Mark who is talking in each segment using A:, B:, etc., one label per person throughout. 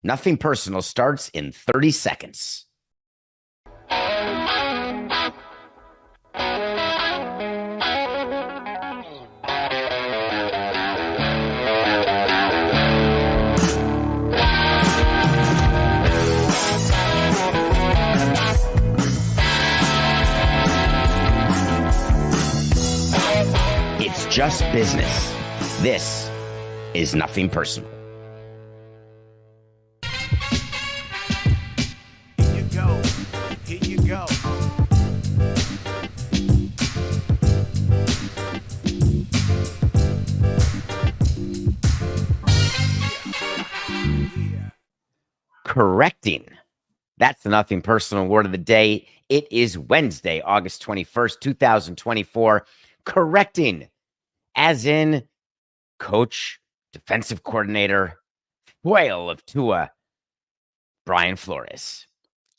A: Nothing Personal starts in 30 seconds. It's just business. This is Nothing Personal.
B: Here you go.
A: Correcting. That's the Nothing Personal word of the day. It is Wednesday, August 21st, 2024. Correcting, as in coach, defensive coordinator, whale of Tua, Brian Flores.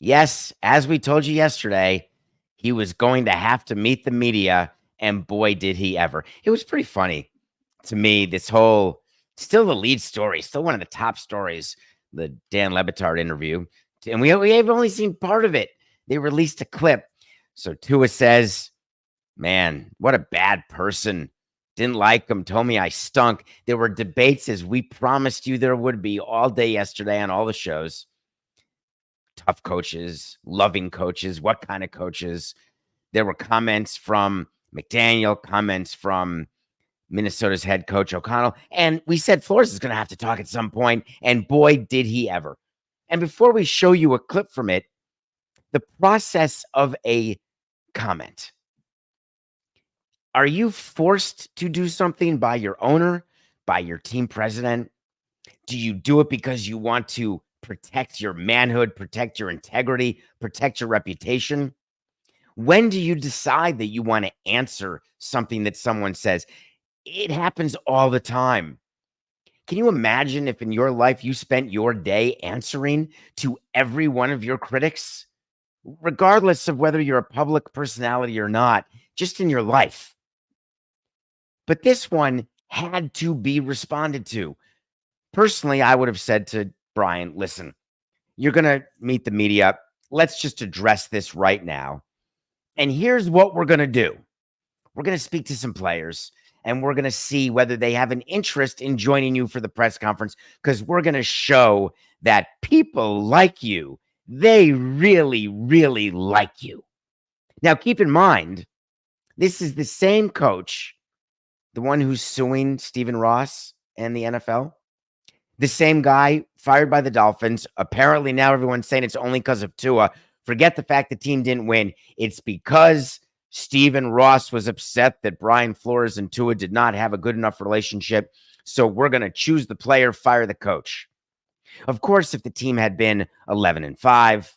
A: Yes, as we told you yesterday, he was going to have to meet the media, and boy, did he ever. It was pretty funny to me, this whole, still the lead story, still one of the top stories, the Dan Le Batard interview. And we have only seen part of it. They released a clip. So Tua says, man, what a bad person. Didn't like him, told me I stunk. There were debates, as we promised you there would be, all day yesterday on all the shows. Tough coaches, loving coaches, what kind of coaches? There were comments from McDaniel, comments from Minnesota's head coach O'Connell. And we said Flores is going to have to talk at some point. And boy, did he ever. And before we show you a clip from it, the process of a comment. Are you forced to do something by your owner, by your team president? Do you do it because you want to protect your manhood, protect your integrity, protect your reputation? When do you decide that you want to answer something that someone says? It happens all the time. Can you imagine if in your life you spent your day answering to every one of your critics, regardless of whether you're a public personality or not, just in your life? But this one had to be responded to. Personally, I would have said to Brian, listen, you're going to meet the media. Let's just address this right now. And here's what we're going to do. We're going to speak to some players, and we're going to see whether they have an interest in joining you for the press conference, because we're going to show that people like you. They really, really like you. Now, keep in mind, this is the same coach, the one who's suing Stephen Ross and the NFL. The same guy fired by the Dolphins. Apparently now everyone's saying it's only because of Tua. Forget the fact the team didn't win. It's because Stephen Ross was upset that Brian Flores and Tua did not have a good enough relationship. So we're going to choose the player, fire the coach. Of course, if the team had been 11-5,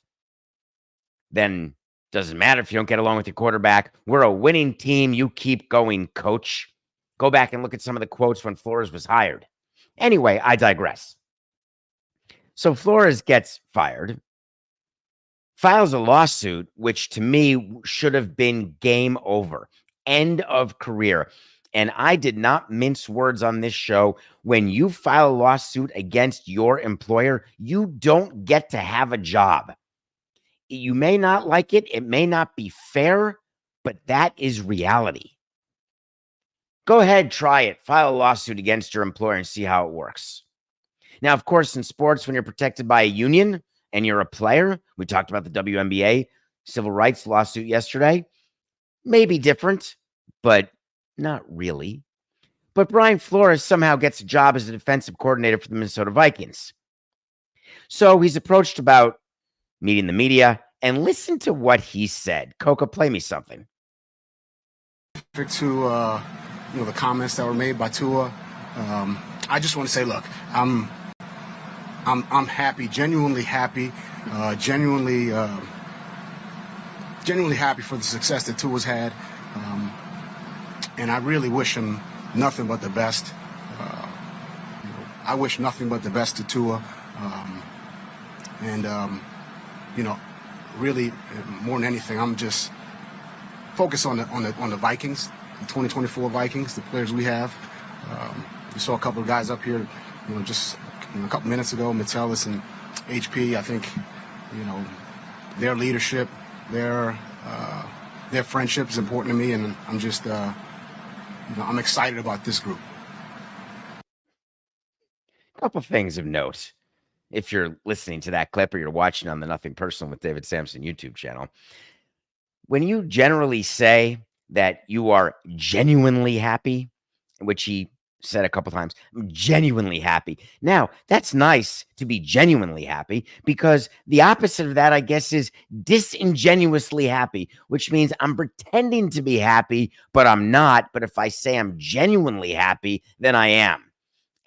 A: then doesn't matter if you don't get along with your quarterback. We're a winning team. You keep going, coach. Go back and look at some of the quotes when Flores was hired. Anyway, I digress. So Flores gets fired, files a lawsuit, which to me should have been game over, end of career. And I did not mince words on this show. When you file a lawsuit against your employer, you don't get to have a job. You may not like it. It may not be fair, but that is reality. Go ahead, try it. File a lawsuit against your employer and see how it works. Now, of course, in sports, when you're protected by a union and you're a player, we talked about the WNBA civil rights lawsuit yesterday, maybe different, but not really. But Brian Flores somehow gets a job as a defensive coordinator for the Minnesota Vikings. So he's approached about meeting the media, and listen to what he said. Coca, play me something.
C: To the comments that were made by Tua, I just want to say, look, I'm happy, genuinely happy, genuinely happy for the success that Tua's had, and I really wish him nothing but the best. I wish nothing but the best to Tua, really more than anything, I'm just focused on the Vikings. The 2024 Vikings, the players we have. You saw a couple of guys up here, just a couple minutes ago, Metellus and HP. I think, their leadership, their friendship is important to me, and I'm just, I'm excited about this group.
A: A couple things of note. If you're listening to that clip or you're watching on the Nothing Personal with David Samson YouTube channel, when you generally say that you are genuinely happy, which he said a couple times, I'm genuinely happy. Now, that's nice to be genuinely happy, because the opposite of that, I guess, is disingenuously happy, which means I'm pretending to be happy, but I'm not. But if I say I'm genuinely happy, then I am.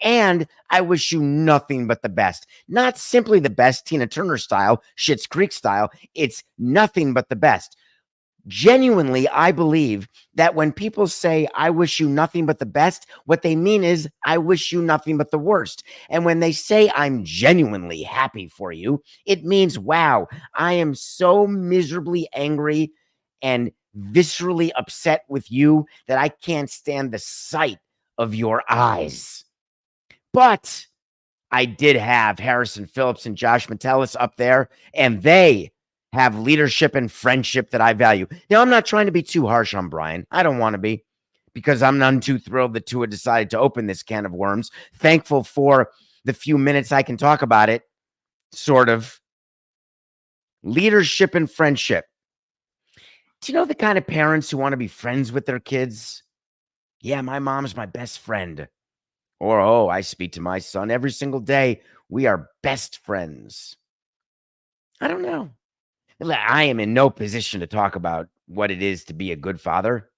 A: And I wish you nothing but the best. Not simply the best, Tina Turner style, Schitt's Creek style. It's nothing but the best. Genuinely, I believe that when people say, I wish you nothing but the best, what they mean is, I wish you nothing but the worst. And when they say, I'm genuinely happy for you, it means, wow, I am so miserably angry and viscerally upset with you that I can't stand the sight of your eyes. But I did have Harrison Phillips and Josh Metellus up there, and they have leadership and friendship that I value. Now, I'm not trying to be too harsh on Brian. I don't want to be, because I'm none too thrilled that Tua decided to open this can of worms. Thankful for the few minutes I can talk about it, sort of. Leadership and friendship. Do you know the kind of parents who want to be friends with their kids? Yeah, my mom's my best friend. Or, oh, I speak to my son every single day. We are best friends. I don't know. I am in no position to talk about what it is to be a good father.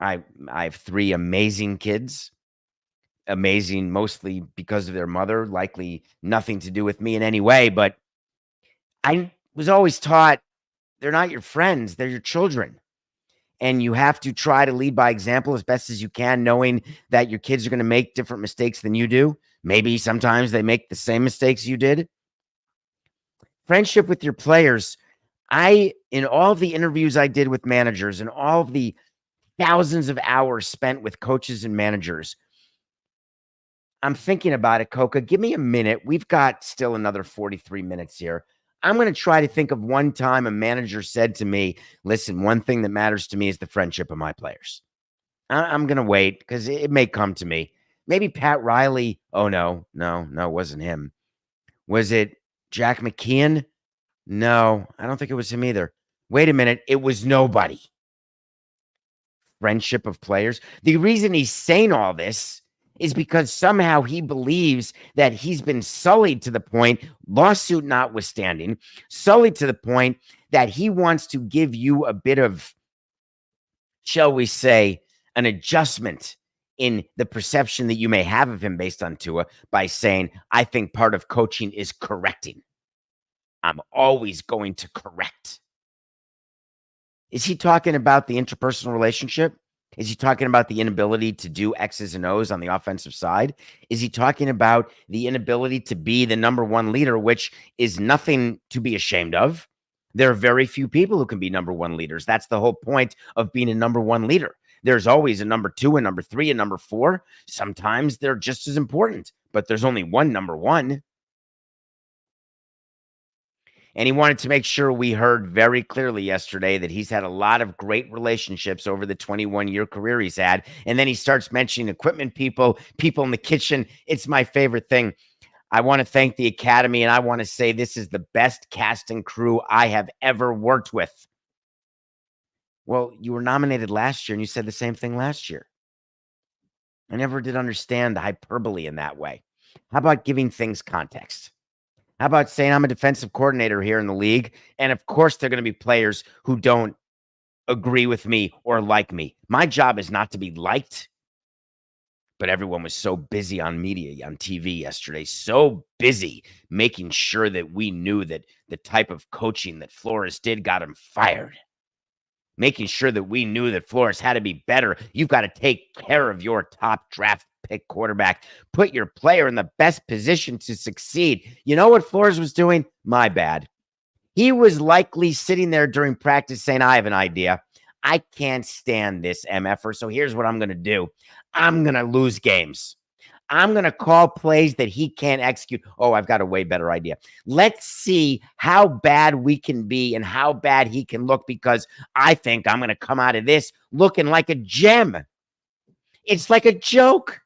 A: I have 3 amazing kids. Amazing mostly because of their mother, likely nothing to do with me in any way. But I was always taught they're not your friends, they're your children. And you have to try to lead by example as best as you can, knowing that your kids are going to make different mistakes than you do. Maybe sometimes they make the same mistakes you did. Friendship with your players. In all the interviews I did with managers and all of the thousands of hours spent with coaches and managers, I'm thinking about it, Coca. Give me a minute. We've got still another 43 minutes here. I'm going to try to think of one time a manager said to me, listen, one thing that matters to me is the friendship of my players. I'm going to wait because it may come to me. Maybe Pat Riley. Oh, no, it wasn't him. Was it Jack McKeon? No, I don't think it was him either. Wait a minute. It was nobody. Friendship of players. The reason he's saying all this is because somehow he believes that he's been sullied to the point, lawsuit notwithstanding, sullied to the point that he wants to give you a bit of, shall we say, an adjustment in the perception that you may have of him based on Tua by saying, I think part of coaching is correcting. I'm always going to correct. Is he talking about the interpersonal relationship? Is he talking about the inability to do X's and O's on the offensive side? Is he talking about the inability to be the number one leader, which is nothing to be ashamed of? There are very few people who can be number one leaders. That's the whole point of being a number one leader. There's always a number 2, a number 3, a number 4. Sometimes they're just as important, but there's only one number 1. And he wanted to make sure we heard very clearly yesterday that he's had a lot of great relationships over the 21-year career he's had. And then he starts mentioning equipment people, people in the kitchen. It's my favorite thing. I want to thank the Academy, and I want to say this is the best cast and crew I have ever worked with. Well, you were nominated last year, and you said the same thing last year. I never did understand the hyperbole in that way. How about giving things context? How about saying I'm a defensive coordinator here in the league? And of course, there are going to be players who don't agree with me or like me. My job is not to be liked. But everyone was so busy on media, on TV yesterday, so busy making sure that we knew that the type of coaching that Flores did got him fired. Making sure that we knew that Flores had to be better. You've got to take care of your top draft pick quarterback. Put your player in the best position to succeed. You know what Flores was doing? My bad. He was likely sitting there during practice saying, I have an idea. I can't stand this MFer, so here's what I'm going to do. I'm going to lose games. I'm going to call plays that he can't execute. Oh, I've got a way better idea. Let's see how bad we can be and how bad he can look, because I think I'm going to come out of this looking like a gem. It's like a joke.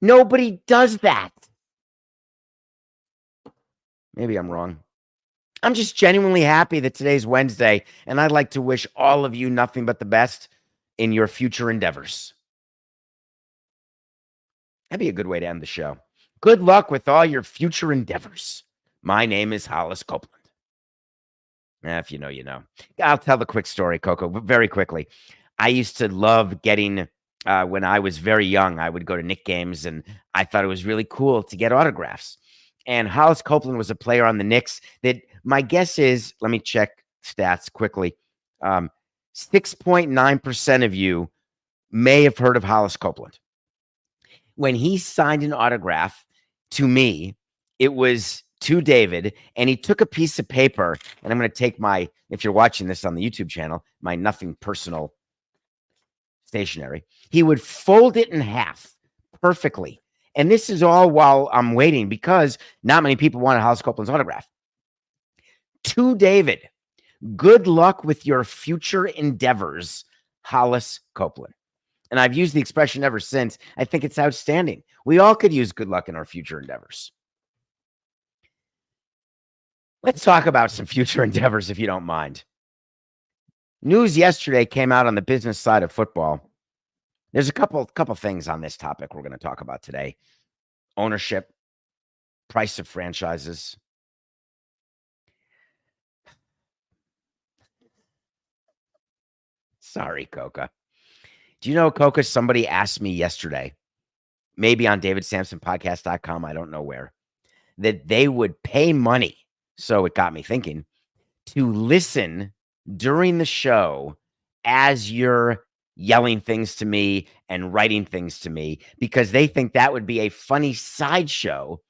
A: Nobody does that. Maybe I'm wrong. I'm just genuinely happy that today's Wednesday, and I'd like to wish all of you nothing but the best in your future endeavors. That'd be a good way to end the show. Good luck with all your future endeavors. My name is Hollis Copeland. If you know, you know. I'll tell the quick story, Coco, very quickly. I used to love getting, when I was very young, I would go to Knick games, and I thought it was really cool to get autographs. And Hollis Copeland was a player on the Knicks that my guess is, let me check stats quickly, 6.9% of you may have heard of Hollis Copeland. When he signed an autograph to me, it was to David, and he took a piece of paper, and I'm going to take my, if you're watching this on the YouTube channel, my nothing personal stationery. He would fold it in half perfectly. And this is all while I'm waiting, because not many people wanted Hollis Copeland's autograph. To David, good luck with your future endeavors, Hollis Copeland. And I've used the expression ever since. I think it's outstanding. We all could use good luck in our future endeavors. Let's talk about some future endeavors, if you don't mind. News yesterday came out on the business side of football. There's a couple things on this topic we're going to talk about today. Ownership, price of franchises. Sorry, Coca. Do you know, Coca, somebody asked me yesterday, maybe on davidsamsonpodcast.com, I don't know where, that they would pay money. So it got me thinking, to listen during the show as you're yelling things to me and writing things to me, because they think that would be a funny sideshow,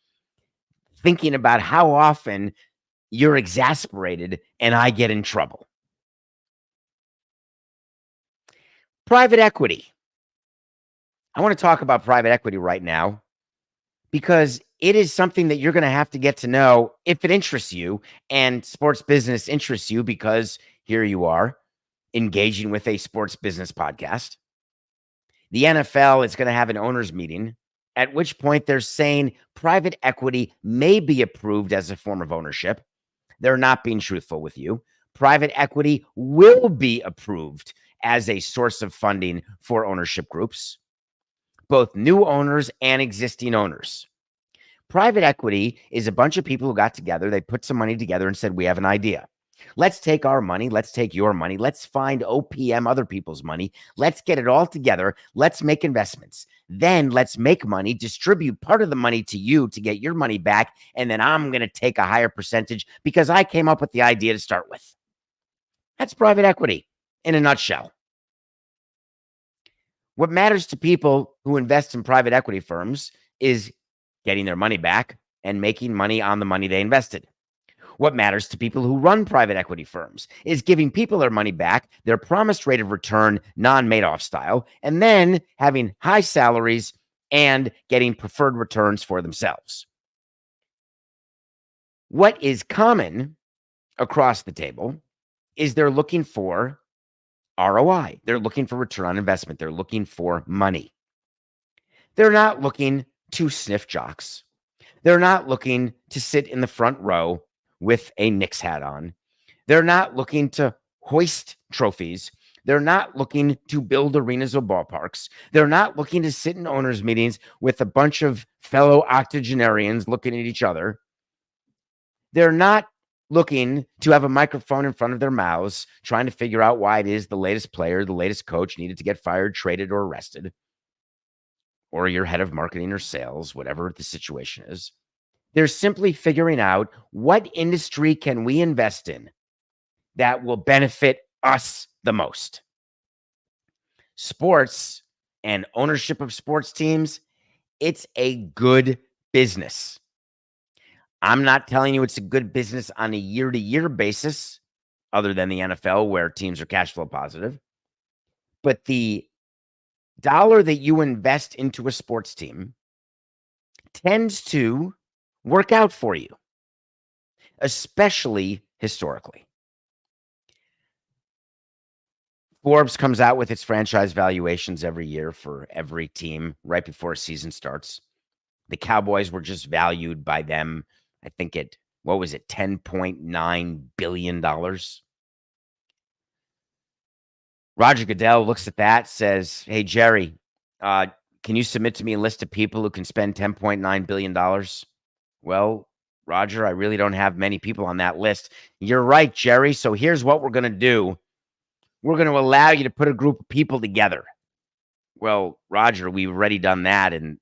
A: thinking about how often you're exasperated and I get in trouble. Private equity. I want to talk about private equity right now, because it is something that you're going to have to get to know if it interests you, and sports business interests you, because here you are engaging with a sports business podcast. The NFL is going to have an owners meeting, at which point they're saying private equity may be approved as a form of ownership. They're not being truthful with you. Private equity will be approved as a source of funding for ownership groups, both new owners and existing owners. Private equity is a bunch of people who got together. They put some money together and said, we have an idea. Let's take our money. Let's take your money. Let's find OPM, other people's money. Let's get it all together. Let's make investments. Then let's make money, distribute part of the money to you to get your money back. And then I'm going to take a higher percentage because I came up with the idea to start with. That's private equity in a nutshell. What matters to people who invest in private equity firms is getting their money back and making money on the money they invested. What matters to people who run private equity firms is giving people their money back, their promised rate of return, non-Madoff style, and then having high salaries and getting preferred returns for themselves. What is common across the table is they're looking for ROI. They're looking for return on investment. They're looking for money. They're not looking to sniff jocks. They're not looking to sit in the front row with a Knicks hat on. They're not looking to hoist trophies. They're not looking to build arenas or ballparks. They're not looking to sit in owners' meetings with a bunch of fellow octogenarians looking at each other. They're not looking to have a microphone in front of their mouths, trying to figure out why it is the latest player, the latest coach needed to get fired, traded, or arrested, or your head of marketing or sales, whatever the situation is. They're simply figuring out what industry can we invest in that will benefit us the most. Sports and ownership of sports teams, it's a good business. I'm not telling you it's a good business on a year-to-year basis, other than the NFL where teams are cash flow positive. But the dollar that you invest into a sports team tends to work out for you, especially historically. Forbes comes out with its franchise valuations every year for every team right before a season starts. The Cowboys were just valued by them, I think at, what was it, $10.9 billion. Roger Goodell looks at that, says, hey, Jerry, can you submit to me a list of people who can spend $10.9 billion? Well, Roger, I really don't have many people on that list. You're right, Jerry. So here's what we're going to do. We're going to allow you to put a group of people together. Well, Roger, we've already done that. And,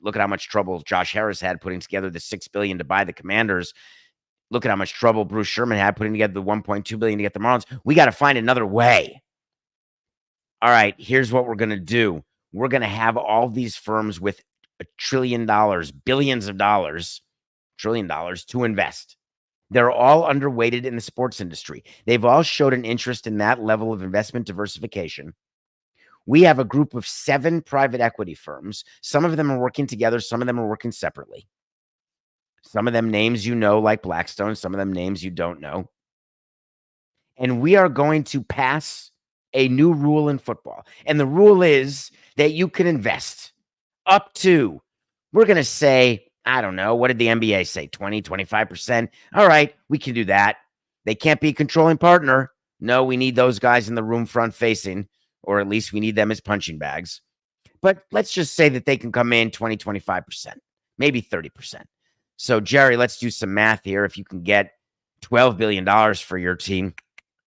A: look at how much trouble Josh Harris had putting together the $6 billion to buy the Commanders. Look at how much trouble Bruce Sherman had putting together the $1.2 billion to get the Marlins. We got to find another way. All right, here's what we're going to do. We're going to have all these firms with $1 trillion, billions of dollars, $1 trillion to invest. They're all underweighted in the sports industry. They've all showed an interest in that level of investment diversification. We have a group of 7 private equity firms. Some of them are working together. Some of them are working separately. Some of them names you know, like Blackstone. Some of them names you don't know. And we are going to pass a new rule in football. And the rule is that you can invest up to, we're going to say, I don't know, what did the NBA say? 20, 25%? All right, we can do that. They can't be a controlling partner. No, we need those guys in the room front facing, or at least we need them as punching bags. But let's just say that they can come in 20, 25%, maybe 30%. So, Jerry, let's do some math here. If you can get $12 billion for your team,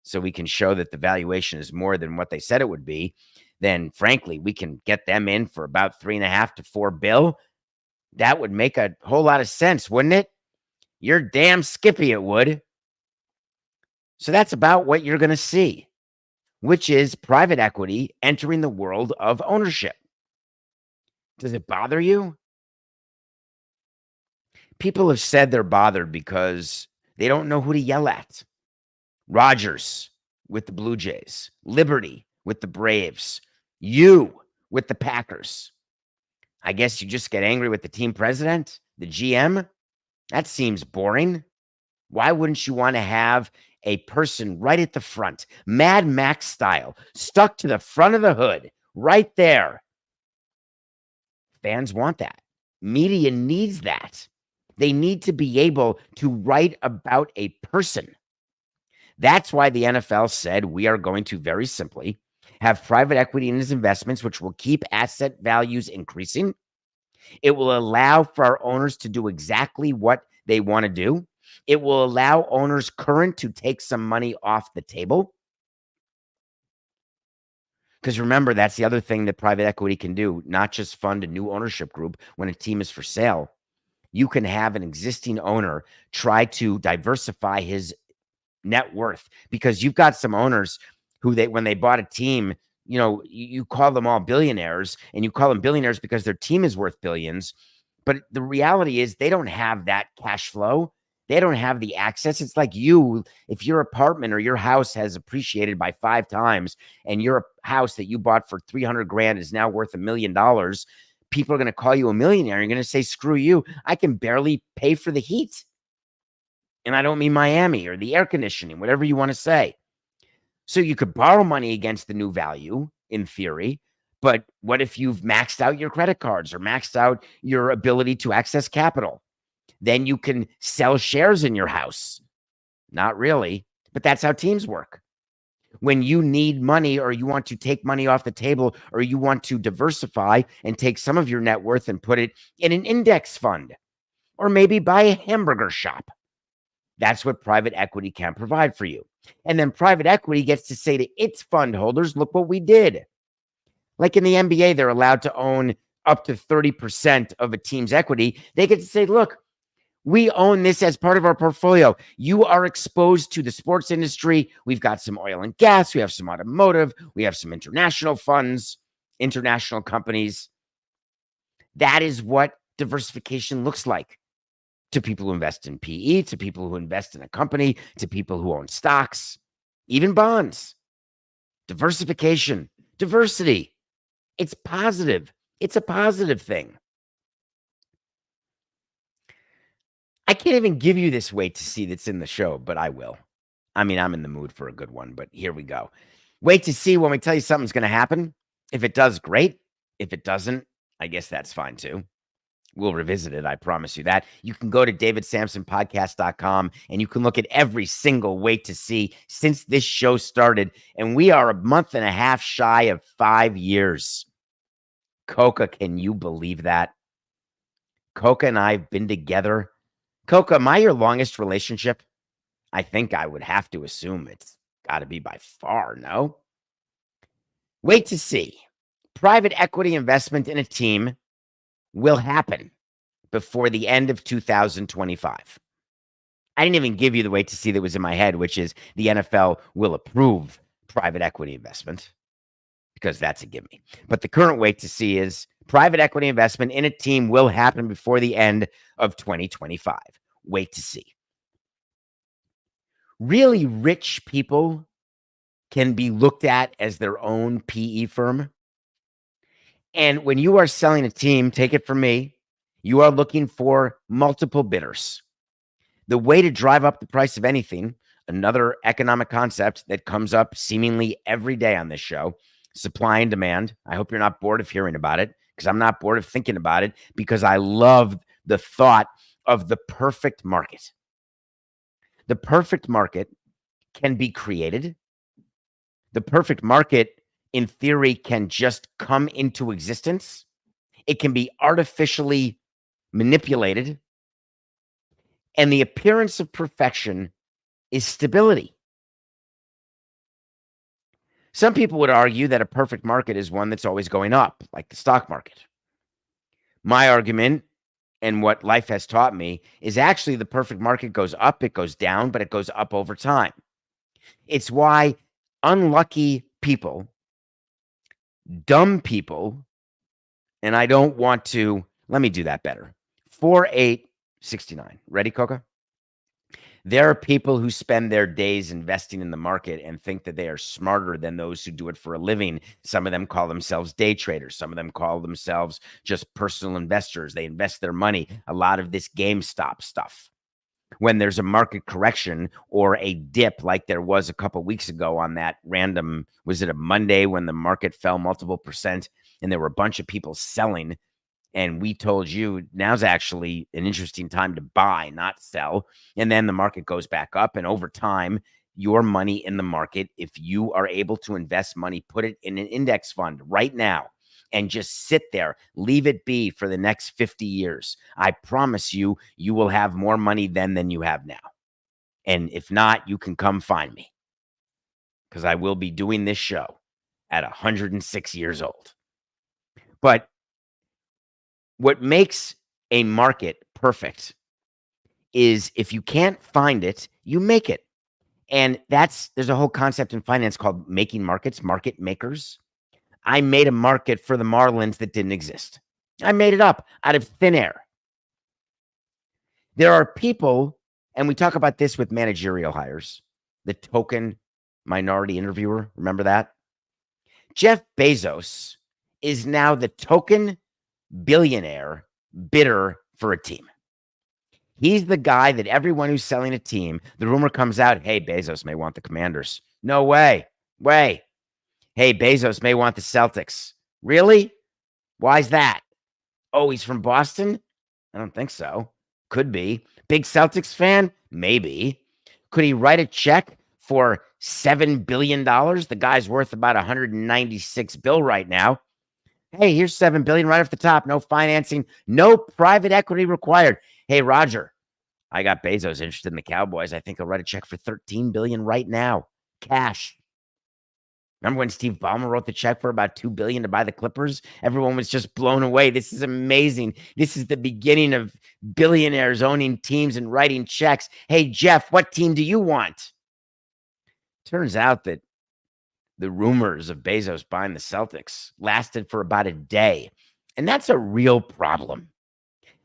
A: so we can show that the valuation is more than what they said it would be, then frankly, we can get them in for about $3.5 to $4 billion. That would make a whole lot of sense, wouldn't it? You're damn skippy, it would. So that's about what you're going to see, which is private equity entering the world of ownership. Does it bother you? People have said they're bothered because they don't know who to yell at. Rodgers with the Blue Jays, Liberty with the Braves, you with the Packers. I guess you just get angry with the team president, the GM. That seems boring. Why wouldn't you want to have a person right at the front, Mad Max style, stuck to the front of the hood, right there? Fans want that. Media needs that. They need to be able to write about a person. That's why the NFL said we are going to very simply have private equity in its investments, which will keep asset values increasing. It will allow for our owners to do exactly what they want to do. It will allow owners current to take some money off the table. Because remember, that's the other thing that private equity can do, not just fund a new ownership group when a team is for sale. You can have an existing owner try to diversify his net worth, because you've got some owners who when they bought a team, you call them all billionaires, and you call them billionaires because their team is worth billions. But the reality is they don't have that cash flow. They don't have the access. It's like if your apartment or your house has appreciated by 5 times and your house that you bought for $300,000 is now worth $1 million, people are going to call you a millionaire. You're going to say, screw you. I can barely pay for the heat. And I don't mean Miami or the air conditioning, whatever you want to say. So you could borrow money against the new value in theory. But what if you've maxed out your credit cards or maxed out your ability to access capital? Then you can sell shares in your house. Not really, but that's how teams work. When you need money, or you want to take money off the table, or you want to diversify and take some of your net worth and put it in an index fund, or maybe buy a hamburger shop. That's what private equity can provide for you. And then private equity gets to say to its fund holders, look what we did. Like in the NBA, they're allowed to own up to 30% of a team's equity. They get to say, look, we own this as part of our portfolio. You are exposed to the sports industry. We've got some oil and gas. We have some automotive. We have some international funds, international companies. That is what diversification looks like to people who invest in PE, to people who invest in a company, to people who own stocks, even bonds. Diversification, diversity. It's positive. It's a positive thing. I can't even give you this wait to see that's in the show, but I will. I mean, I'm in the mood for a good one, but here we go. Wait to see when we tell you something's going to happen. If it does, great. If it doesn't, I guess that's fine too. We'll revisit it. I promise you that. You can go to davidsamsonpodcast.com and you can look at every single wait to see since this show started. And we are a month and a half shy of 5 years. Coca, can you believe that? Coca and I have been together. Coca, am I your longest relationship? I think I would have to assume it's got to be by far, no? Wait to see. Private equity investment in a team will happen before the end of 2025. I didn't even give you the wait to see that was in my head, which is the NFL will approve private equity investment because that's a gimme. But the current wait to see is private equity investment in a team will happen before the end of 2025. Wait to see. Really rich people can be looked at as their own PE firm. And when you are selling a team, take it from me, you are looking for multiple bidders. The way to drive up the price of anything, another economic concept that comes up seemingly every day on this show, supply and demand. I hope you're not bored of hearing about it because I'm not bored of thinking about it because I love the thought of the perfect market. The perfect market can be created. The perfect market, in theory, can just come into existence. It can be artificially manipulated. And the appearance of perfection is stability. Some people would argue that a perfect market is one that's always going up, like the stock market. My argument, and what life has taught me, is actually the perfect market goes up, it goes down, but it goes up over time. It's why unlucky people, dumb people, and I don't want to, let me do that better. 4869. Ready, Coca? There are people who spend their days investing in the market and think that they are smarter than those who do it for a living. Some of them call themselves day traders. Some of them call themselves just personal investors. They invest their money. A lot of this GameStop stuff. When there's a market correction or a dip like there was a couple weeks ago on that random, was it a Monday when the market fell multiple percent and there were a bunch of people selling, and we told you now's actually an interesting time to buy, not sell. And then the market goes back up, and over time, your money in the market, if you are able to invest money, put it in an index fund right now and just sit there, leave it be for the next 50 years. I promise you, you will have more money then than you have now. And if not, you can come find me because I will be doing this show at 106 years old. But what makes a market perfect is if you can't find it, you make it. And there's a whole concept in finance called making markets, market makers. I made a market for the Marlins that didn't exist. I made it up out of thin air. There are people, and we talk about this with managerial hires, the token minority interviewer. Remember that? Jeff Bezos is now the token billionaire bidder for a team. He's the guy that everyone who's selling a team, the rumor comes out, hey, Bezos may want the Commanders. No way. Hey, Bezos may want the Celtics. Really? Why's that? Oh, he's from Boston? I don't think so. Could be. Big Celtics fan? Maybe. Could he write a check for $7 billion? The guy's worth about $196 billion right now. Hey, here's $7 billion right off the top. No financing, no private equity required. Hey, Roger, I got Bezos interested in the Cowboys. I think he'll write a check for $13 billion right now. Cash. Remember when Steve Ballmer wrote the check for about $2 billion to buy the Clippers? Everyone was just blown away. This is amazing. This is the beginning of billionaires owning teams and writing checks. Hey, Jeff, what team do you want? Turns out that the rumors of Bezos buying the Celtics lasted for about a day. And that's a real problem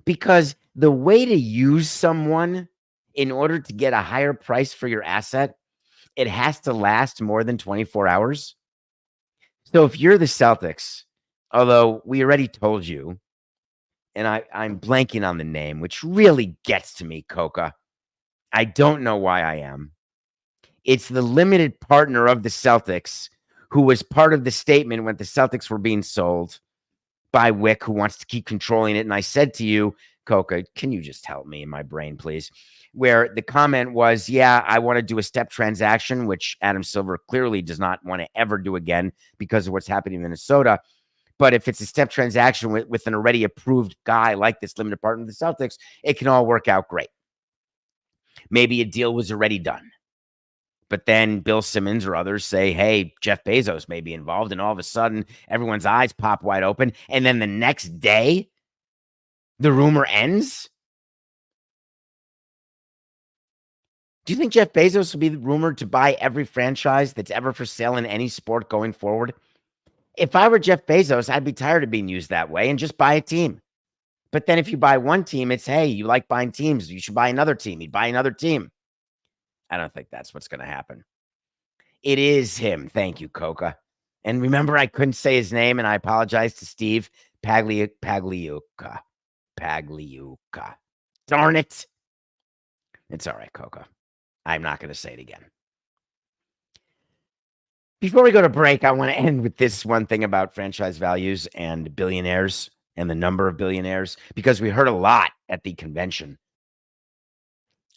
A: because the way to use someone in order to get a higher price for your asset, it has to last more than 24 hours. So if you're the Celtics, Although we already told you, and I'm blanking on the name, which really gets to me, Coca. I don't know why I am. It's the limited partner of the Celtics who was part of the statement when the Celtics were being sold by Wick, who wants to keep controlling it. And I said to you, Coca, can you just help me in my brain, please? Where the comment was, yeah, I want to do a step transaction, which Adam Silver clearly does not want to ever do again because of what's happening in Minnesota. But if it's a step transaction with an already approved guy like this limited partner of the Celtics, it can all work out great. Maybe a deal was already done. But then Bill Simmons or others say, hey, Jeff Bezos may be involved. And all of a sudden, everyone's eyes pop wide open. And then the next day, the rumor ends. Do you think Jeff Bezos will be rumored to buy every franchise that's ever for sale in any sport going forward? If I were Jeff Bezos, I'd be tired of being used that way and just buy a team. But then if you buy one team, it's, hey, you like buying teams. You should buy another team. He'd buy another team. I don't think that's what's going to happen. It is him. Thank you, Coca. And remember, I couldn't say his name, and I apologize to Steve Pagliuca. Darn it. It's all right, Coca. I'm not going to say it again. Before we go to break, I want to end with this one thing about franchise values and billionaires and the number of billionaires, because we heard a lot at the convention,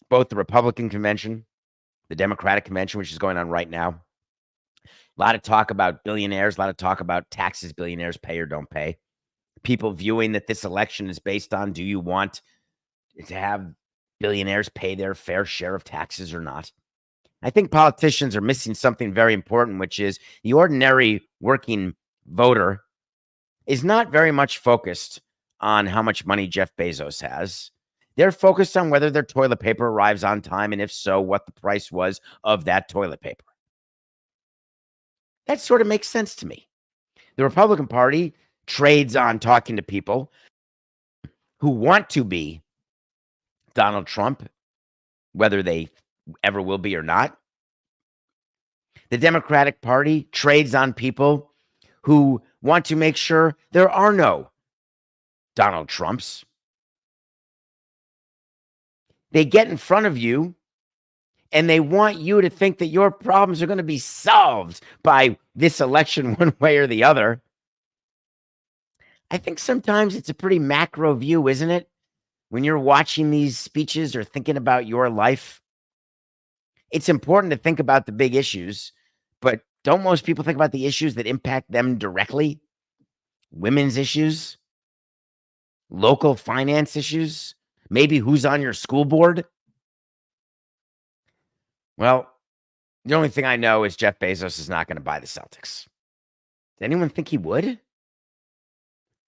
A: both the Republican convention, the Democratic convention, which is going on right now. A lot of talk about billionaires, a lot of talk about taxes billionaires pay or don't pay. People viewing that this election is based on, do you want to have billionaires pay their fair share of taxes or not? I think politicians are missing something very important, which is the ordinary working voter is not very much focused on how much money Jeff Bezos has. They're focused on whether their toilet paper arrives on time, and if so, what the price was of that toilet paper. That sort of makes sense to me. The Republican Party trades on talking to people who want to be Donald Trump, whether they ever will be or not. The Democratic Party trades on people who want to make sure there are no Donald Trumps. They get in front of you and they want you to think that your problems are going to be solved by this election one way or the other. I think sometimes it's a pretty macro view, isn't it? When you're watching these speeches or thinking about your life, it's important to think about the big issues, but don't most people think about the issues that impact them directly? Women's issues, local finance issues, maybe who's on your school board? Well, the only thing I know is Jeff Bezos is not going to buy the Celtics. Does anyone think he would?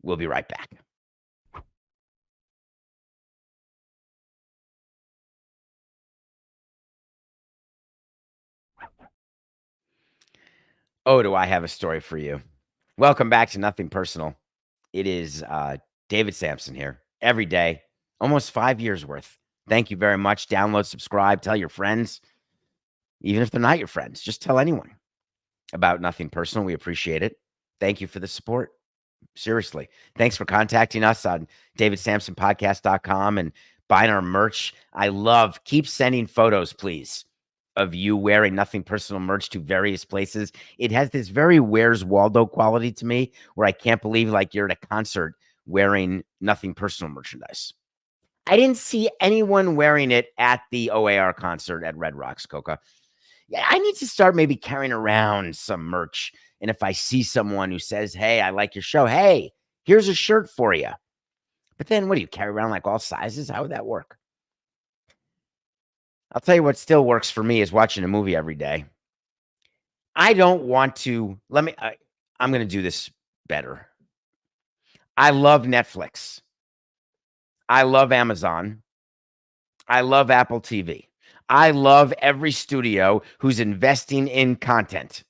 A: We'll be right back. Oh, do I have a story for you? Welcome back to Nothing Personal. It is David Samson here every day, almost 5 years worth. Thank you very much. Download, subscribe, tell your friends, even if they're not your friends. Just tell anyone about Nothing Personal. We appreciate it. Thank you for the support. Seriously. Thanks for contacting us on davidsamsonpodcast.com and buying our merch. I love, keep sending photos, please, of you wearing Nothing Personal merch to various places. It has this very Where's Waldo quality to me, where I can't believe like you're at a concert wearing Nothing Personal merchandise. I didn't see anyone wearing it at the OAR concert at Red Rocks, Coca. Yeah, I need to start maybe carrying around some merch. And if I see someone who says, hey, I like your show, hey, here's a shirt for you. But then what do you carry around, like all sizes? How would that work? I'll tell you what still works for me is watching a movie every day. I don't want to, I'm going to do this better. I love Netflix. I love Amazon. I love Apple TV. I love every studio who's investing in content.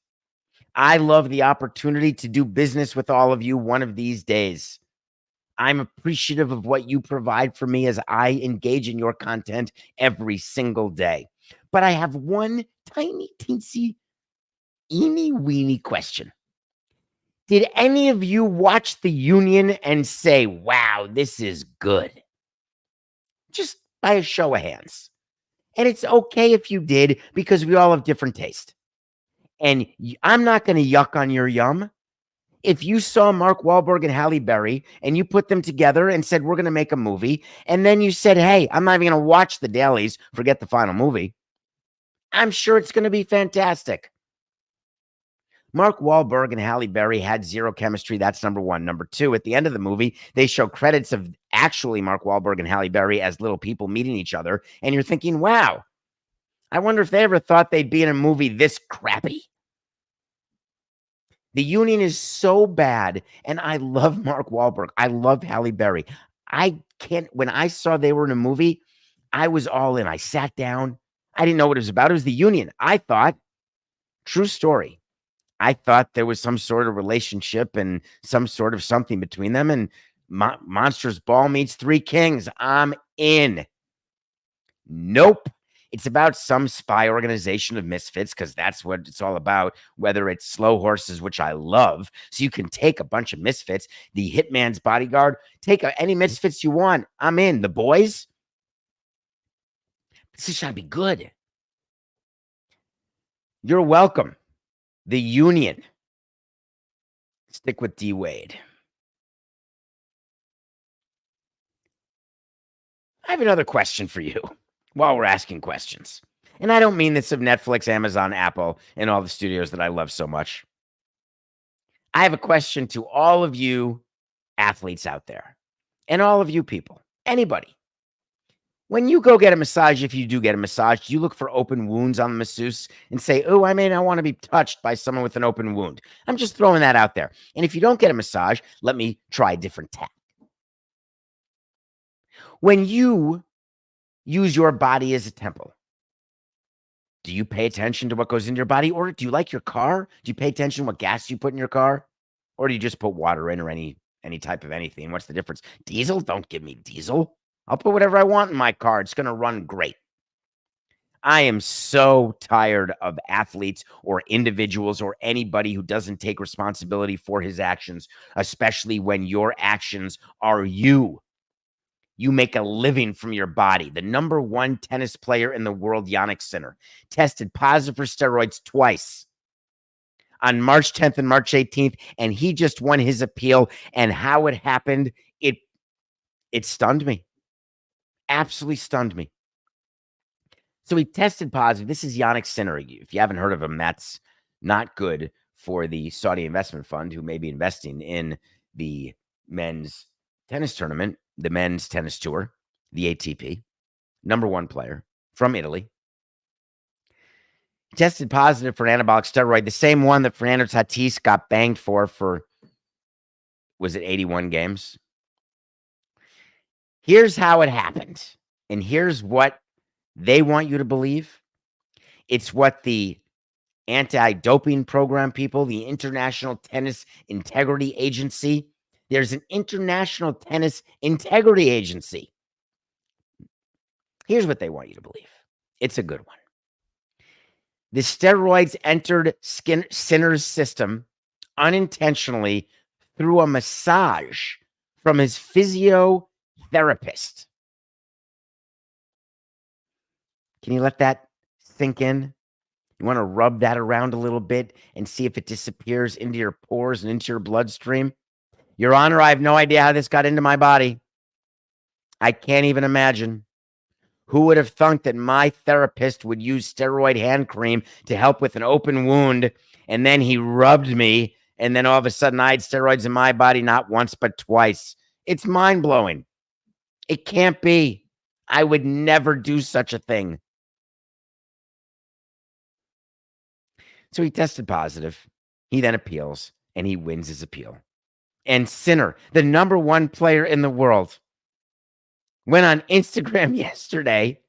A: I love the opportunity to do business with all of you one of these days. I'm appreciative of what you provide for me as I engage in your content every single day. But I have one tiny, teensy, eeny weeny question. Did any of you watch The Union and say, wow, this is good? Just by a show of hands. And it's okay if you did, because we all have different taste. And I'm not going to yuck on your yum. If you saw Mark Wahlberg and Halle Berry and you put them together and said, we're going to make a movie, and then you said, hey, I'm not even going to watch the dailies, forget the final movie, I'm sure it's going to be fantastic. Mark Wahlberg and Halle Berry had zero chemistry. That's number one. Number two, at the end of the movie, they show credits of actually Mark Wahlberg and Halle Berry as little people meeting each other. And you're thinking, wow, I wonder if they ever thought they'd be in a movie this crappy. The Union is so bad. And I love Mark Wahlberg. I love Halle Berry. When I saw they were in a movie, I was all in. I sat down. I didn't know what it was about. It was The Union. I thought, true story, I thought there was some sort of relationship and some sort of something between them. And Monsters Ball meets Three Kings. I'm in. Nope. It's about some spy organization of misfits, because that's what it's all about, whether it's Slow Horses, which I love. So you can take a bunch of misfits, the Hitman's Bodyguard, take any misfits you want. I'm in. The Boys. This is going to be good. You're welcome. The Union. Stick with D. Wade. I have another question for you while we're asking questions. And I don't mean this of Netflix, Amazon, Apple, and all the studios that I love so much. I have a question to all of you athletes out there and all of you people, anybody. When you go get a massage, if you do get a massage, do you look for open wounds on the masseuse and say, oh, I may not want to be touched by someone with an open wound? I'm just throwing that out there. And if you don't get a massage, let me try a different tack. When you use your body as a temple, do you pay attention to what goes into your body? Or do you like your car? Do you pay attention to what gas you put in your car? Or do you just put water in, or any type of anything? What's the difference? Diesel? Don't give me diesel. I'll put whatever I want in my car. It's going to run great. I am so tired of athletes or individuals or anybody who doesn't take responsibility for his actions, especially when your actions are you. You make a living from your body. The number one tennis player in the world, Jannik Sinner, tested positive for steroids twice on March 10th and March 18th, and he just won his appeal. And how it happened, it stunned me. Absolutely stunned me. So he tested positive. This is Jannik Sinner. If you haven't heard of him, that's not good for the Saudi investment fund, who may be investing in the men's tennis tournament, the men's tennis tour, the ATP. Number one player from Italy. Tested positive for an anabolic steroid, the same one that Fernando Tatis got banged for, was it 81 games? Here's how it happened. And here's what they want you to believe. It's what the anti-doping program people, the International Tennis Integrity Agency, there's an International Tennis Integrity Agency. Here's what they want you to believe. It's a good one. The steroids entered Sinner's system unintentionally through a massage from his physiotherapist. Can you let that sink in? You want to rub that around a little bit and see if it disappears into your pores and into your bloodstream? Your Honor, I have no idea how this got into my body. I can't even imagine. Who would have thunk that my therapist would use steroid hand cream to help with an open wound, and then he rubbed me, and then all of a sudden I had steroids in my body, not once but twice. It's mind-blowing. It can't be. I would never do such a thing. So he tested positive. He then appeals, and he wins his appeal. And Sinner, the number one player in the world, went on Instagram yesterday.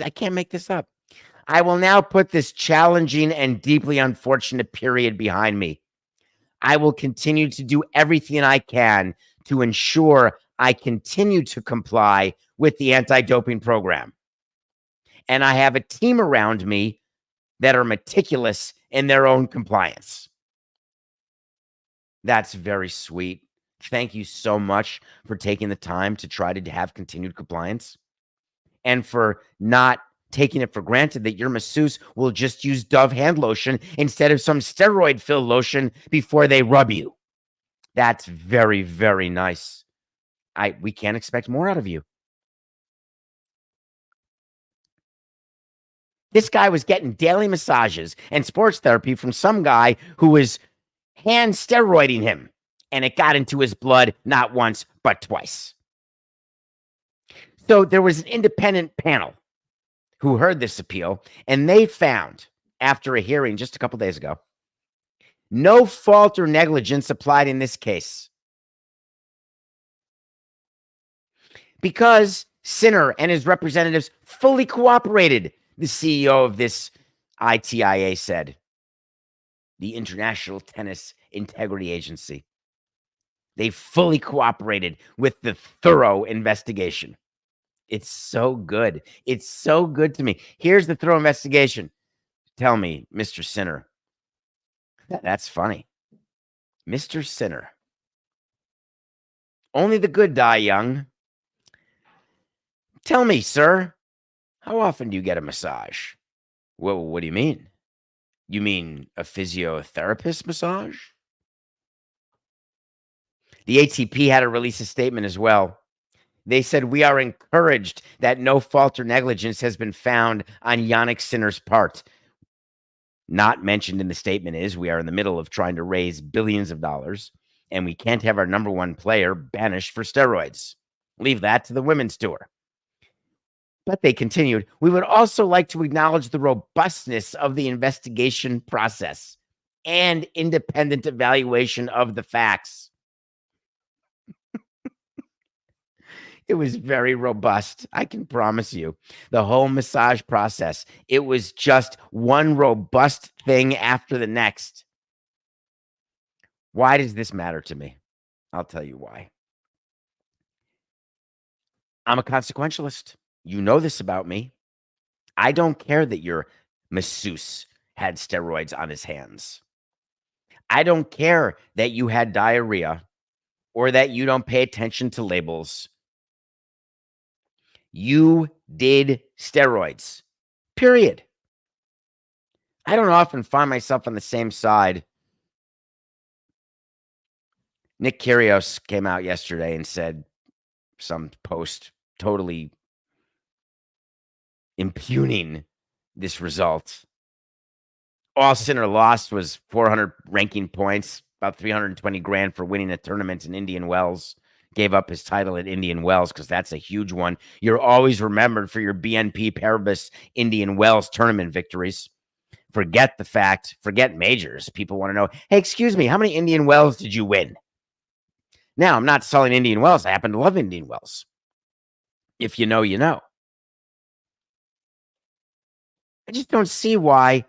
A: I can't make this up. I will now put this challenging and deeply unfortunate period behind me. I will continue to do everything I can to ensure I continue to comply with the anti-doping program. And I have a team around me that are meticulous in their own compliance. That's very sweet. Thank you so much for taking the time to try to have continued compliance and for not taking it for granted that your masseuse will just use Dove hand lotion instead of some steroid-filled lotion before they rub you. That's very, very nice. We can't expect more out of you. This guy was getting daily massages and sports therapy from some guy who was hand steroiding him, and it got into his blood not once, but twice. So there was an independent panel who heard this appeal, and they found, after a hearing just a couple days ago, no fault or negligence applied in this case. Because Sinner and his representatives fully cooperated, the CEO of this ITIA said, the International Tennis Integrity Agency. They fully cooperated with the thorough investigation. It's so good. It's so good to me. Here's the thorough investigation. Tell me, Mr. Sinner. That's funny. Mr. Sinner. Only the good die young. Tell me, sir, how often do you get a massage? Well, what do you mean? You mean a physiotherapist massage? The ATP had to release a statement as well. They said, we are encouraged that no fault or negligence has been found on Jannik Sinner's part. Not mentioned in the statement is we are in the middle of trying to raise billions of dollars, and we can't have our number one player banished for steroids. Leave that to the women's tour. But they continued, we would also like to acknowledge the robustness of the investigation process and independent evaluation of the facts. It was very robust. I can promise you. The whole massage process, it was just one robust thing after the next. Why does this matter to me? I'll tell you why. I'm a consequentialist. You know this about me. I don't care that your masseuse had steroids on his hands. I don't care that you had diarrhea or that you don't pay attention to labels. You did steroids, period. I don't often find myself on the same side. Nick Kyrgios came out yesterday and said some post totally impugning this result. All Sinner lost was 400 ranking points, about 320 grand for winning a tournament in Indian Wells. Gave up his title at Indian Wells because that's a huge one. You're always remembered for your BNP Paribas Indian Wells tournament victories. Forget majors. People want to know, hey, excuse me, how many Indian Wells did you win? Now, I'm not selling Indian Wells. I happen to love Indian Wells. If you know, you know. I just don't see why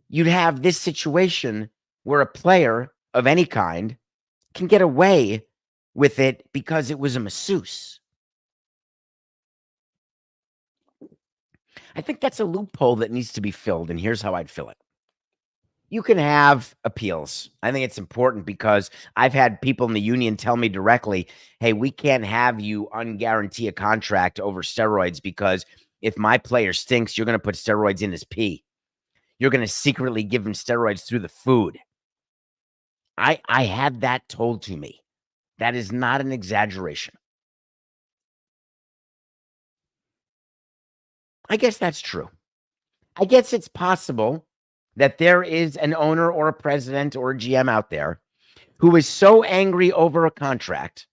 A: you'd have this situation where a player of any kind can get away with it because it was a masseuse. I think that's a loophole that needs to be filled, and here's how I'd fill it. You can have appeals. I think it's important because I've had people in the union tell me directly, hey, we can't have you unguarantee a contract over steroids because if my player stinks, you're going to put steroids in his pee. You're going to secretly give him steroids through the food. I had that told to me. That is not an exaggeration. I guess that's true. I guess it's possible that there is an owner or a president or a GM out there who is so angry over a contract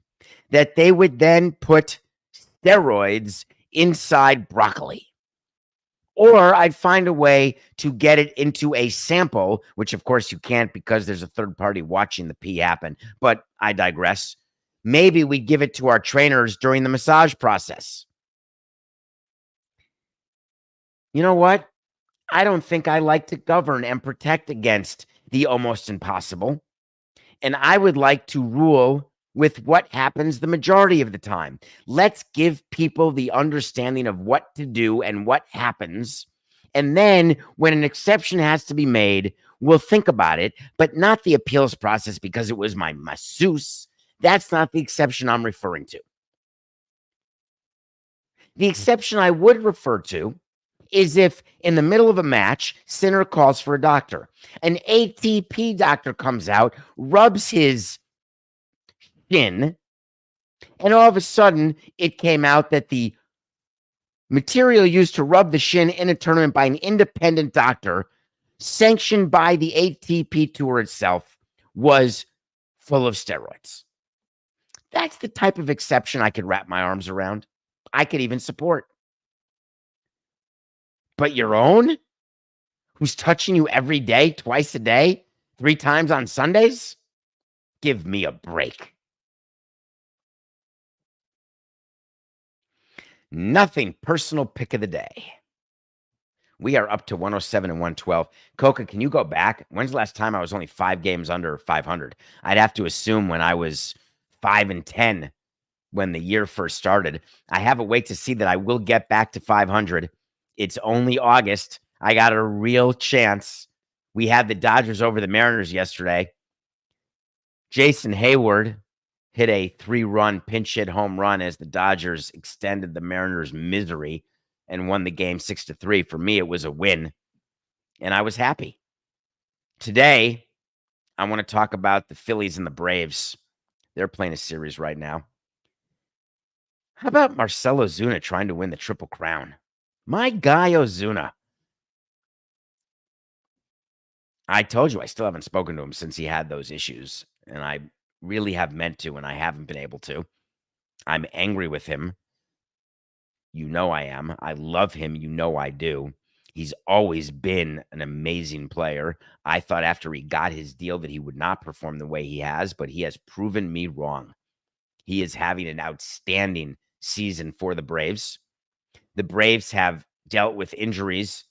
A: that they would then put steroids inside broccoli. Or I'd find a way to get it into a sample, which of course you can't because there's a third party watching the pee happen. But I digress. Maybe we'd give it to our trainers during the massage process. You know what? I don't think I like to govern and protect against the almost impossible. And I would like to rule with what happens the majority of the time. Let's give people the understanding of what to do and what happens. And then when an exception has to be made, will think about it, but not the appeals process because it was my masseuse. That's not the exception I'm referring to. The exception I would refer to is if in the middle of a match, Sinner calls for a doctor. An ATP doctor comes out, rubs his shin, and all of a sudden it came out that the material used to rub the shin in a tournament by an independent doctor, sanctioned by the ATP Tour itself, was full of steroids. That's the type of exception I could wrap my arms around. I could even support. But your own, who's touching you every day, twice a day, 3 times on Sundays? Give me a break. Nothing personal pick of the day. We are up to 107 and 112. Coca, can you go back? When's the last time I was only 5 games under 500? I'd have to assume when I was 5-10 when the year first started. I have a wait to see that I will get back to 500. It's only August. I got a real chance. We had the Dodgers over the Mariners yesterday. Jason Hayward hit a 3-run pinch hit home run as the Dodgers extended the Mariners' misery and won the game 6-3. For me, it was a win, and I was happy. Today, I want to talk about the Phillies and the Braves. They're playing a series right now. How about Marcell Ozuna trying to win the Triple Crown? My guy, Ozuna. I told you I still haven't spoken to him since he had those issues, and I really have meant to, and I haven't been able to. I'm angry with him. You know I am. I love him. You know I do. He's always been an amazing player. I thought after he got his deal that he would not perform the way he has, but he has proven me wrong. He is having an outstanding season for the Braves. The Braves have dealt with injuries,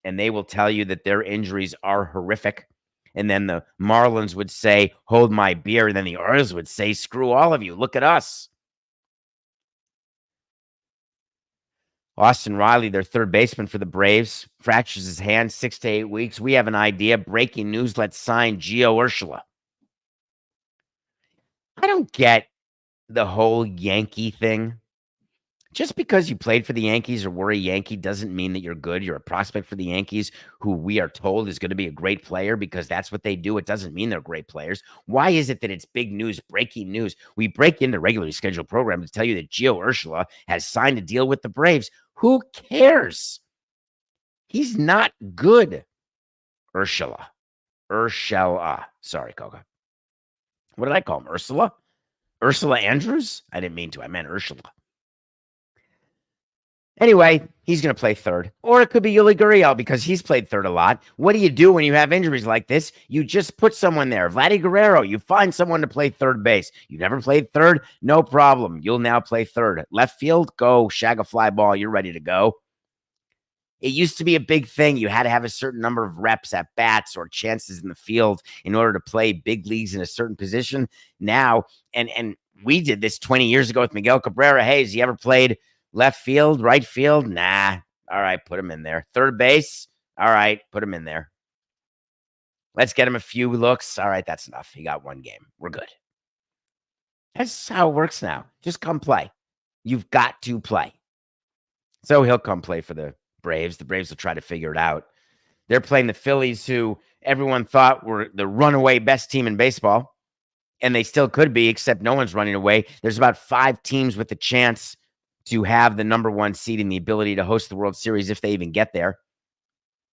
A: and they will tell you that their injuries are horrific. And then the Marlins would say, hold my beer. And then the Orioles would say, screw all of you. Look at us. Austin Riley, their third baseman for the Braves, fractures his hand 6 to 8 weeks. We have an idea. Breaking news. Let's sign Gio Urshela. I don't get the whole Yankee thing. Just because you played for the Yankees or were a Yankee doesn't mean that you're good. You're a prospect for the Yankees who we are told is going to be a great player because that's what they do. It doesn't mean they're great players. Why is it that it's big news, breaking news? We break into regularly scheduled program to tell you that Gio Urshela has signed a deal with the Braves. Who cares? He's not good. Urshela. Sorry, Coca. What did I call him? Ursula? Ursula Andrews? I didn't mean to. I meant Urshela. Anyway, he's going to play third. Or it could be Yuli Gurriel because he's played third a lot. What do you do when you have injuries like this? You just put someone there. Vladdy Guerrero, you find someone to play third base. You never played third? No problem. You'll now play third. Left field, go shag a fly ball. You're ready to go. It used to be a big thing. You had to have a certain number of reps at bats or chances in the field in order to play big leagues in a certain position. Now, and we did this 20 years ago with Miguel Cabrera. Hey, has he ever played left field, right field? Nah. All right, put him in there. Third base? All right, put him in there. Let's get him a few looks. All right, that's enough. He got 1 game. We're good. That's how it works now. Just come play. You've got to play. So he'll come play for the Braves. The Braves will try to figure it out. They're playing the Phillies, who everyone thought were the runaway best team in baseball, and they still could be, except no one's running away. There's about 5 teams with the chance to have the number 1 seed and the ability to host the World Series if they even get there.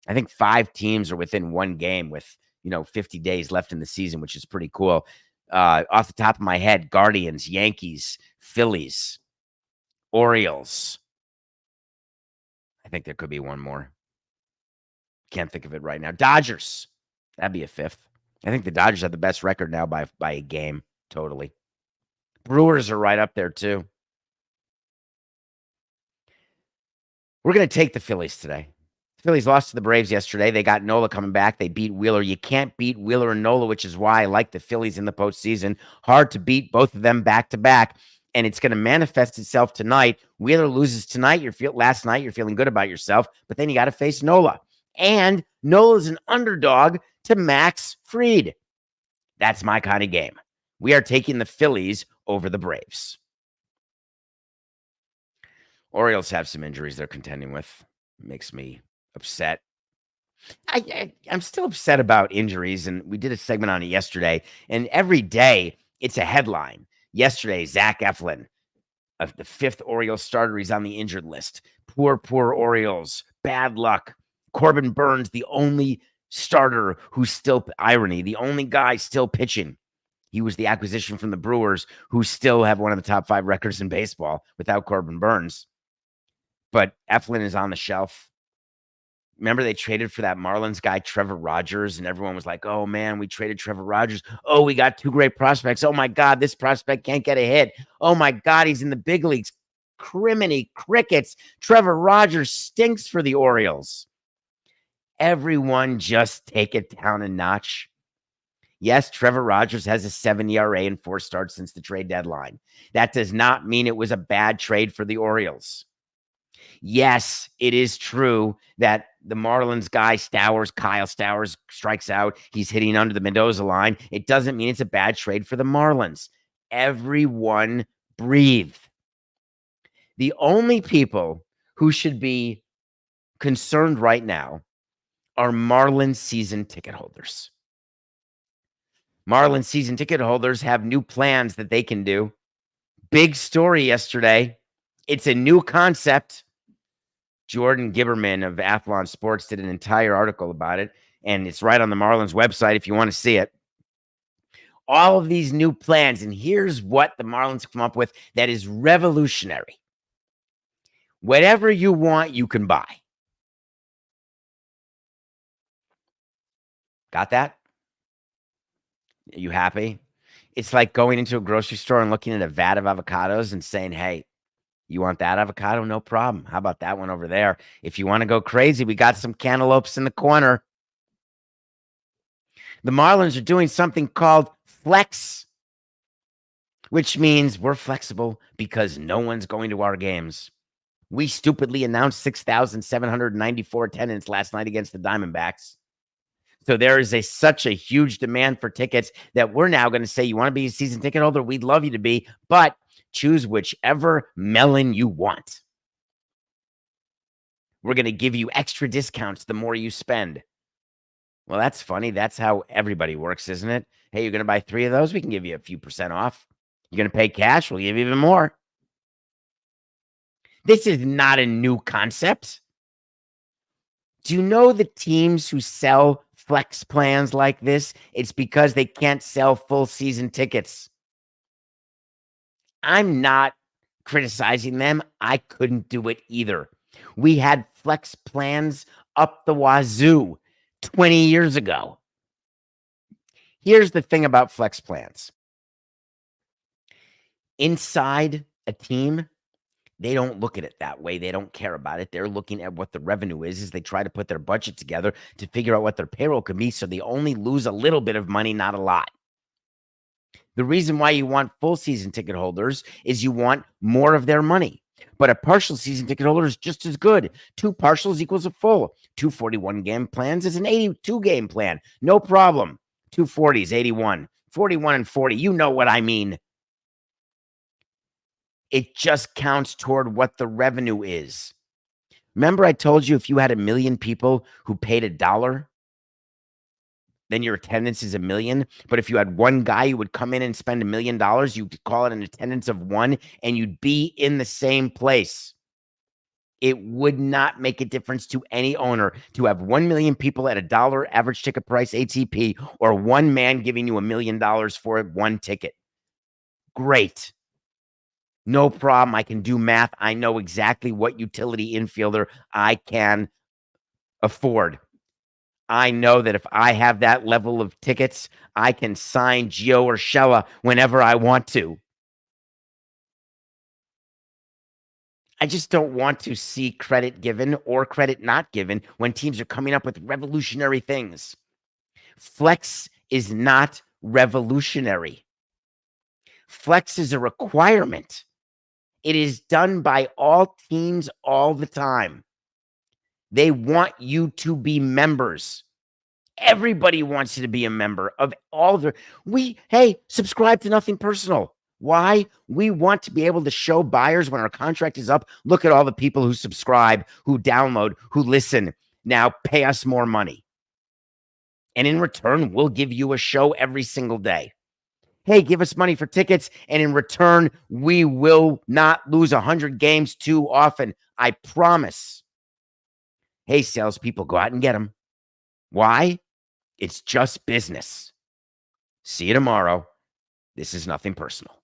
A: I think 5 teams are within 1 game with, 50 days left in the season, which is pretty cool. Off the top of my head, Guardians, Yankees, Phillies, Orioles. I think there could be 1 more. Can't think of it right now. Dodgers. That'd be a 5th. I think the Dodgers have the best record now by a game, totally. Brewers are right up there, too. We're going to take the Phillies today. The Phillies lost to the Braves yesterday. They got Nola coming back. They beat Wheeler. You can't beat Wheeler and Nola, which is why I like the Phillies in the postseason. Hard to beat both of them back-to-back, and it's going to manifest itself tonight. Wheeler loses tonight. Last night, you're feeling good about yourself, but then you got to face Nola. And Nola's an underdog to Max Fried. That's my kind of game. We are taking the Phillies over the Braves. Orioles have some injuries they're contending with. Makes me upset. I'm still upset about injuries, and we did a segment on it yesterday, and every day it's a headline. Yesterday, Zach Eflin, the fifth Orioles starter, he's on the injured list. Poor Orioles. Bad luck. Corbin Burns, the only starter who's still, irony, the only guy still pitching. He was the acquisition from the Brewers, who still have one of the top 5 records in baseball without Corbin Burns. But Eflin is on the shelf. Remember they traded for that Marlins guy, Trevor Rogers, and everyone was like, oh, man, we traded Trevor Rogers. Oh, we got 2 great prospects. Oh, my God, this prospect can't get a hit. Oh, my God, he's in the big leagues. Criminy crickets. Trevor Rogers stinks for the Orioles. Everyone just take it down a notch. Yes, Trevor Rogers has a 7 ERA and 4 starts since the trade deadline. That does not mean it was a bad trade for the Orioles. Yes, it is true that the Marlins guy, Kyle Stowers, strikes out. He's hitting under the Mendoza line. It doesn't mean it's a bad trade for the Marlins. Everyone breathe. The only people who should be concerned right now are Marlins season ticket holders. Marlins season ticket holders have new plans that they can do. Big story yesterday. It's a new concept. Jordan Giberman of Athlon Sports did an entire article about it, and it's right on the Marlins website if you want to see it. All of these new plans, and here's what the Marlins come up with that is revolutionary. Whatever you want, you can buy. Got that? Are you happy? It's like going into a grocery store and looking at a vat of avocados and saying, hey, you want that avocado? No problem. How about that one over there? If you want to go crazy, we got some cantaloupes in the corner. The Marlins are doing something called flex, which means we're flexible because no one's going to our games. We stupidly announced 6,794 attendance last night against the Diamondbacks. So there is such a huge demand for tickets that we're now going to say, you want to be a season ticket holder? We'd love you to be, but choose whichever melon you want. We're going to give you extra discounts the more you spend. Well, that's funny. That's how everybody works, isn't it? Hey, you're going to buy 3 of those? We can give you a few % off. You're going to pay cash? We'll give you even more. This is not a new concept. Do you know the teams who sell flex plans like this? It's because they can't sell full season tickets. I'm not criticizing them. I couldn't do it either. We had flex plans up the wazoo 20 years ago. Here's the thing about flex plans. Inside a team, they don't look at it that way. They don't care about it. They're looking at what the revenue is as they try to put their budget together to figure out what their payroll can be, so they only lose a little bit of money, not a lot. The reason why you want full season ticket holders is you want more of their money. But a partial season ticket holder is just as good. 2 partials equals a full. 2 41-game plans is an 82-game plan. No problem. 2 40s, 81. 41 and 40. You know what I mean. It just counts toward what the revenue is. Remember I told you if you had 1 million people who paid $1, then your attendance is 1 million. But if you had one guy who would come in and spend $1 million, you could call it an attendance of 1, and you'd be in the same place. It would not make a difference to any owner to have 1 million people at $1 average ticket price ATP, or one man giving you $1 million for 1 ticket. Great. No problem. I can do math. I know exactly what utility infielder I can afford. I know that if I have that level of tickets, I can sign Gio Urshela whenever I want to. I just don't want to see credit given or credit not given when teams are coming up with revolutionary things. Flex is not revolutionary. Flex is a requirement. It is done by all teams all the time. They want you to be members. Everybody wants you to be a member of all their. Hey, subscribe to Nothing Personal. Why? We want to be able to show buyers when our contract is up. Look at all the people who subscribe, who download, who listen. Now pay us more money. And in return, we'll give you a show every single day. Hey, give us money for tickets. And in return, we will not lose 100 games too often. I promise. Hey, salespeople, go out and get them. Why? It's just business. See you tomorrow. This is Nothing Personal.